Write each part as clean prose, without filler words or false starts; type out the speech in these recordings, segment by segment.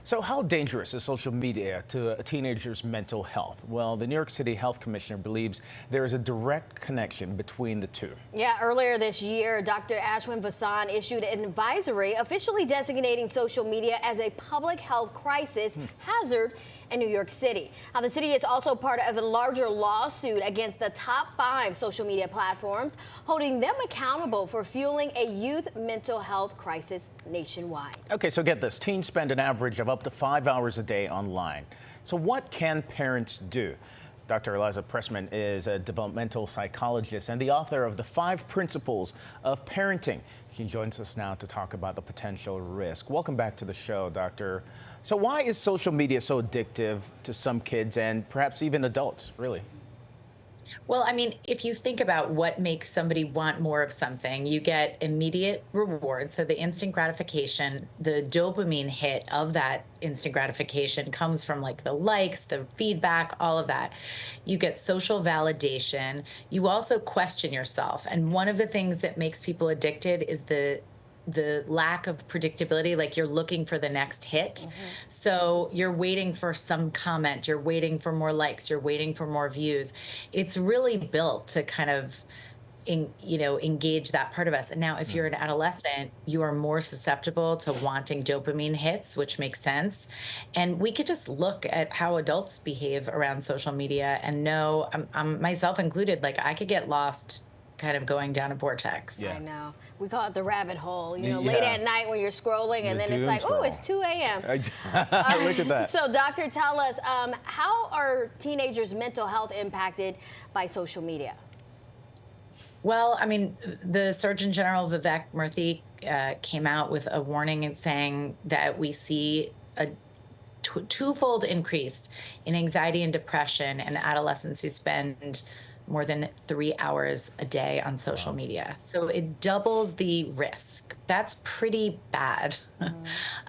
So how dangerous is social media to a teenager's mental health? Well, the New York City Health Commissioner believes there is a direct connection between the two. Yeah, earlier this year, Dr. Ashwin Vasan issued an advisory officially designating social media as a public health crisis hazard in New York City. Now, the city is also part of a larger lawsuit against the top 5 social media platforms, holding them accountable for fueling a youth mental health crisis nationwide. Okay, so get this. Teens spend an average of up to 5 hours a day online. So what can parents do? Dr. Eliza Pressman is a developmental psychologist and the author of the 5 Principles of Parenting. She joins us now to talk about the potential risk. Welcome back to the show, Doctor. So why is social media so addictive to some kids and perhaps even adults, really? Well, I mean, if you think about what makes somebody want more of something, you get immediate reward. So the instant gratification, the dopamine hit of that instant gratification comes from like the likes, the feedback, all of that. You get social validation. You also question yourself. And one of the things that makes people addicted is the lack of predictability, like you're looking for the next hit. So you're waiting for some comment, you're waiting for more likes, you're waiting for more views. It's really built to kind of engage that part of us. And now if you're an adolescent, you are more susceptible to wanting dopamine hits, which makes sense. And we could just look at how adults behave around social media and know, myself included, like I could get lost kind of going down a vortex. I know. We call it the rabbit hole, late at night when you're scrolling and then it's like, oh, it's 2 a.m. Look at that. So, doctor, tell us, how are teenagers' mental health impacted by social media? Well, I mean, the Surgeon General, Vivek Murthy, came out with a warning and saying that we see a twofold increase in anxiety and depression in adolescents who spend more than 3 hours a day on social media. So it doubles the risk. That's pretty bad.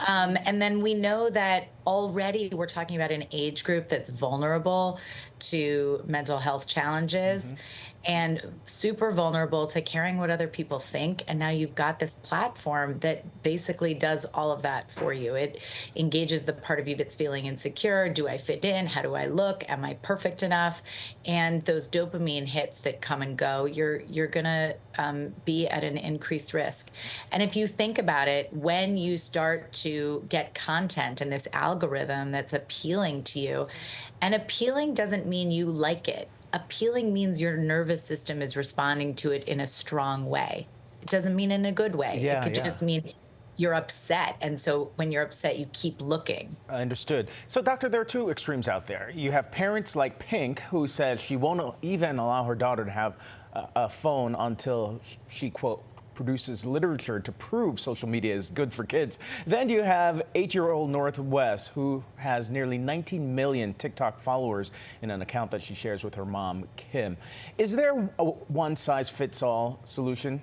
And then we know that already we're talking about an age group that's vulnerable to mental health challenges and super vulnerable to caring what other people think. And now you've got this platform that basically does all of that for you. It engages the part of you that's feeling insecure. Do I fit in? How do I look? Am I perfect enough? And those dopamine hits that come and go, you're gonna be at an increased risk. And if you think about it, when you start to get content in this algorithm that's appealing to you, and appealing doesn't mean you like it. Appealing means your nervous system is responding to it in a strong way. It doesn't mean in a good way. It could just mean you're upset. And so when you're upset, you keep looking. Understood. So, doctor, there are 2 extremes out there. You have parents like Pink, who says she won't even allow her daughter to have a phone until she, quote, produces literature to prove social media is good for kids. Then you have 8-year-old Northwest, who has nearly 19 million TikTok followers in an account that she shares with her mom, Kim. Is there a one-size-fits-all solution?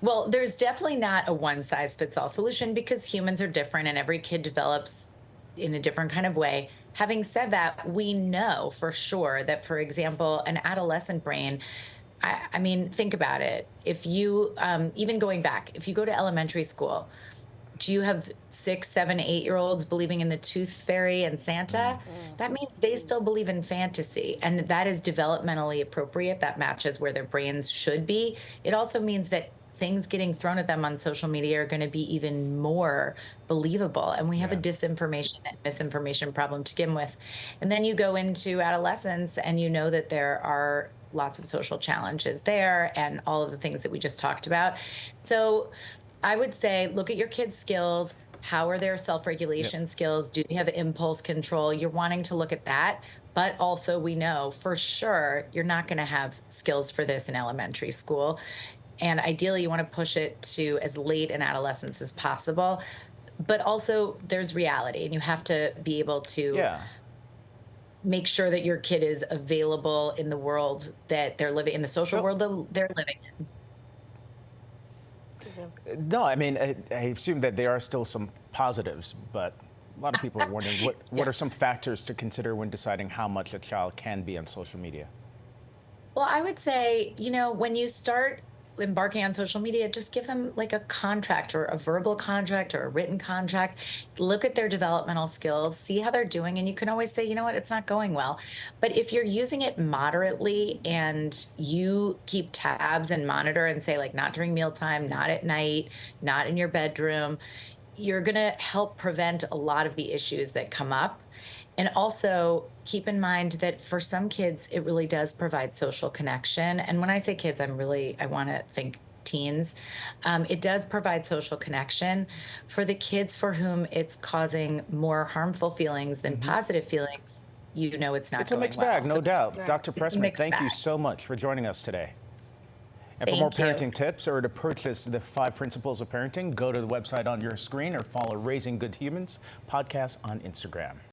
Well, there's definitely not a one-size-fits-all solution because humans are different and every kid develops in a different kind of way. Having said that, we know for sure that, for example, an adolescent brain, I mean, think about it. If you, even going back, if you go to elementary school, do you have 6, 7, 8-year-olds believing in the tooth fairy and Santa? That means they still believe in fantasy, and that is developmentally appropriate. That matches where their brains should be. It also means that things getting thrown at them on social media are going to be even more believable. And we have a disinformation and misinformation problem to begin with. And then you go into adolescence and you know that there are lots of social challenges there and all of the things that we just talked about. So I would say, look at your kids' skills. How are their self-regulation skills? Do they have impulse control? You're wanting to look at that. But also we know for sure you're not going to have skills for this in elementary school. And ideally you want to push it to as late in adolescence as possible. But also there's reality and you have to be able to make sure that your kid is available in the world that they're living in, the social world that they're living in. No, I mean, I assume that there are still some positives, but a lot of people are wondering what are some factors to consider when deciding how much a child can be on social media? Well, I would say, when you start embarking on social media, just give them like a contract or a verbal contract or a written contract. Look at their developmental skills, see how they're doing. And you can always say, you know what, it's not going well. But if you're using it moderately and you keep tabs and monitor and say, like, not during mealtime, not at night, not in your bedroom, you're going to help prevent a lot of the issues that come up. And also keep in mind that for some kids, it really does provide social connection. And when I say kids, I want to think teens. It does provide social connection. For the kids for whom it's causing more harmful feelings than positive feelings, you know it's not It's a going mixed well. bag, no So- doubt. Right. Dr. Pressman, Mixed thank you bag. so much for joining us today. And for Thank more you. parenting tips or to purchase the 5 Principles of Parenting, go to the website on your screen or follow Raising Good Humans podcast on Instagram.